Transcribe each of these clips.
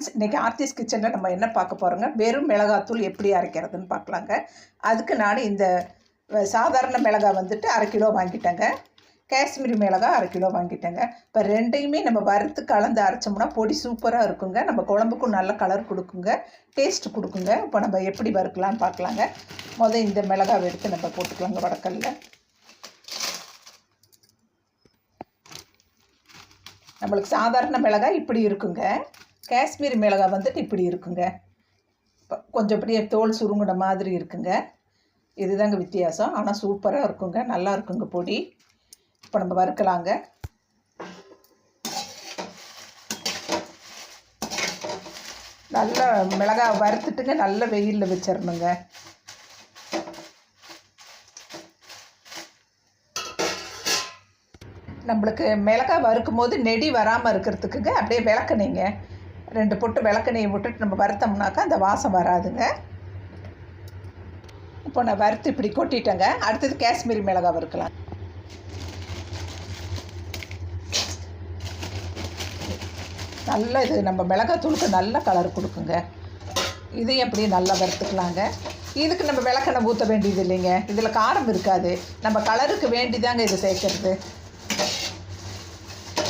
இன்றைக்கி ஆர்த்திஸ் கிச்சனில் நம்ம என்ன பார்க்க போகிறோங்க, வெறும் மிளகாத்தூள் எப்படி அரைக்கிறதுன்னு பார்க்கலாங்க. அதுக்கு நான் இந்த சாதாரண மிளகாய் வந்துட்டு 1/2 கிலோ வாங்கிட்டேங்க. காஷ்மீரி மிளகாய் 1/2 கிலோ வாங்கிட்டேங்க. இப்போ ரெண்டையுமே நம்ம வறுத்து கலந்து அரைச்சோம்னா பொடி சூப்பராக இருக்குங்க. நம்ம குழம்புக்கும் நல்ல கலர் கொடுக்குங்க, டேஸ்ட்டு கொடுக்குங்க. இப்போ நம்ம எப்படி வறுக்கலான்னு பார்க்கலாங்க. இந்த மிளகாவை எடுத்து நம்ம போட்டுக்கலாங்க வடக்கல்ல. நம்மளுக்கு சாதாரண மிளகாய் இப்படி இருக்குங்க, காஷ்மீரி மிளகாய் வந்துட்டு இப்படி இருக்குங்க. கொஞ்சம் அப்படியே தோல் சுருங்கின மாதிரி இருக்குங்க. இதுதாங்க வித்தியாசம். ஆனால் சூப்பராக இருக்குங்க, நல்லா இருக்குங்க பொடி. இப்போ நம்ம வறுக்கலாங்க. நல்லா மிளகாய் வறுத்துட்டுங்க நல்ல வெயிலில் வச்சிடணுங்க. நம்மளுக்கு மிளகாய் வறுக்கும் போது நெடி வராமல் இருக்கிறதுக்குங்க அப்படியே விளக்கணைங்க 2 பொட்டு விளக்கெண்ணெயை விட்டுட்டு நம்ம வறுத்தோம்னாக்கா அந்த வாசம் வராதுங்க. இப்போ நான் வறுத்து இப்படி கொட்டிட்டேங்க. அடுத்தது காஷ்மீரி மிளகாய் வறுக்கலாம். நல்லா இது நம்ம மிளகாய் தூளுக்கு நல்ல கலர் கொடுக்குங்க. இதையும் அப்படியே நல்லா வறுத்துக்கலாங்க. இதுக்கு நம்ம விளக்கெண்ணெய் ஊற்ற வேண்டியது இல்லைங்க, இதில் காரம் இருக்காது. நம்ம கலருக்கு வேண்டிதாங்க இது சேர்க்கறது.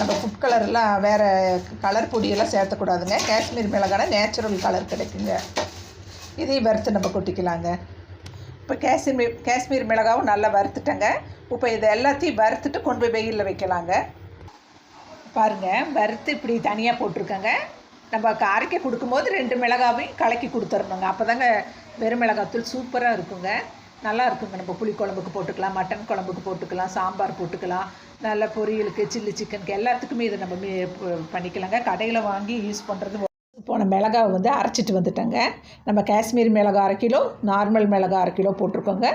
நம்ம ஃபுட் கலர்லாம் வேறு கலர் பொடியெல்லாம் சேர்த்தக்கூடாதுங்க. காஷ்மீர் மிளகாய் நேச்சுரல் கலர் கிடைக்குங்க. இதையும் வறுத்து நம்ம கொட்டிக்கலாங்க. இப்போ காஷ்மீர் மிளகாவும் நல்லா வறுத்துட்டேங்க. இப்போ இதை எல்லாத்தையும் வறுத்துட்டு கொண்டு போய் வெயிலில் வைக்கலாங்க. பாருங்கள், வறுத்து இப்படி தனியாக போட்டிருக்கேங்க. நம்ம அரைக்க கொடுக்கும்போது 2 மிளகாவையும் கலக்கி கொடுத்துடணுங்க. அப்போ தாங்க வெறும் மிளகாத்தூள் சூப்பராக இருக்குங்க, நல்லா இருக்குங்க. நம்ம புளி குழம்புக்கு போட்டுக்கலாம், மட்டன் குழம்புக்கு போட்டுக்கலாம், சாம்பார் போட்டுக்கலாம், நல்ல பொரியலுக்கு, சில்லி சிக்கனுக்கு எல்லாத்துக்குமே இதை நம்ம பண்ணிக்கலாங்க. கடையில் வாங்கி யூஸ் பண்ணுறது. போன மிளகாவை வந்து அரைச்சிட்டு வந்துட்டேங்க. நம்ம காஷ்மீரி மிளகாய் 1/2 கிலோ, நார்மல் மிளகாய் 1/2 கிலோ போட்டிருக்கோங்க.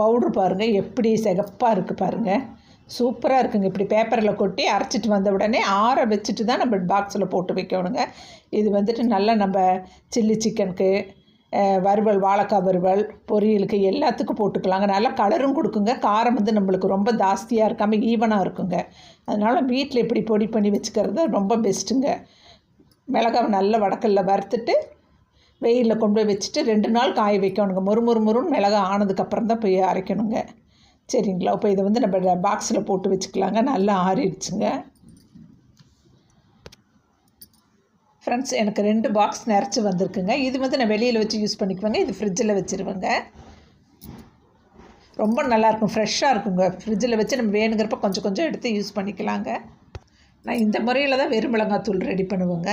பவுட்ரு பாருங்கள் எப்படி சிகப்பாக இருக்குது பாருங்கள், சூப்பராக இருக்குங்க. இப்படி பேப்பரில் கொட்டி அரைச்சிட்டு வந்த உடனே ஆற வச்சுட்டு தான் நம்ம பாக்ஸில் போட்டு வைக்கணுங்க. இது வந்துட்டு நல்லா நம்ம சில்லி சிக்கனுக்கு, வறுவல், வாழைக்காய் வறுவல், பொரியலுக்கு எல்லாத்துக்கும் போட்டுக்கலாங்க. நல்லா கலரும் கொடுக்குங்க. காரம் வந்து நம்மளுக்கு ரொம்ப ஜாஸ்தியாக இருக்காமல் ஈவனாக இருக்குங்க. அதனால் வீட்டில் இப்படி பொடி பண்ணி வச்சுக்கிறது ரொம்ப பெஸ்ட்டுங்க. மிளகாவை நல்ல வடக்கல்ல வறுத்துட்டு வெயிலில் கொண்டு போய் வச்சுட்டு 2 நாள் காய வைக்கணுங்க. முறுமுறுன்னு மிளகாய் ஆனதுக்கப்புறம் தான் போய் அரைக்கணுங்க. சரிங்களா? இப்போ இதை வந்து நம்ம பாக்ஸில் போட்டு வச்சுக்கலாங்க. நல்லா ஆறிடுச்சுங்க. ஃப்ரெண்ட்ஸ், எனக்கு 2 பாக்ஸ் நிறச்சி வந்திருக்குங்க. இது வந்து நான் வெளியில் வச்சு யூஸ் பண்ணிக்குவேங்க. இது ஃப்ரிட்ஜில் வச்சுருவேங்க. ரொம்ப நல்லாயிருக்கும், ஃப்ரெஷ்ஷாக இருக்குங்க. ஃப்ரிட்ஜில் வச்சு நம்ம வேணுங்கிறப்ப கொஞ்சம் கொஞ்சம் எடுத்து யூஸ் பண்ணிக்கலாங்க. நான் இந்த முறையில் தான் வெறும் மிளகாத்தூள் ரெடி பண்ணுவேங்க.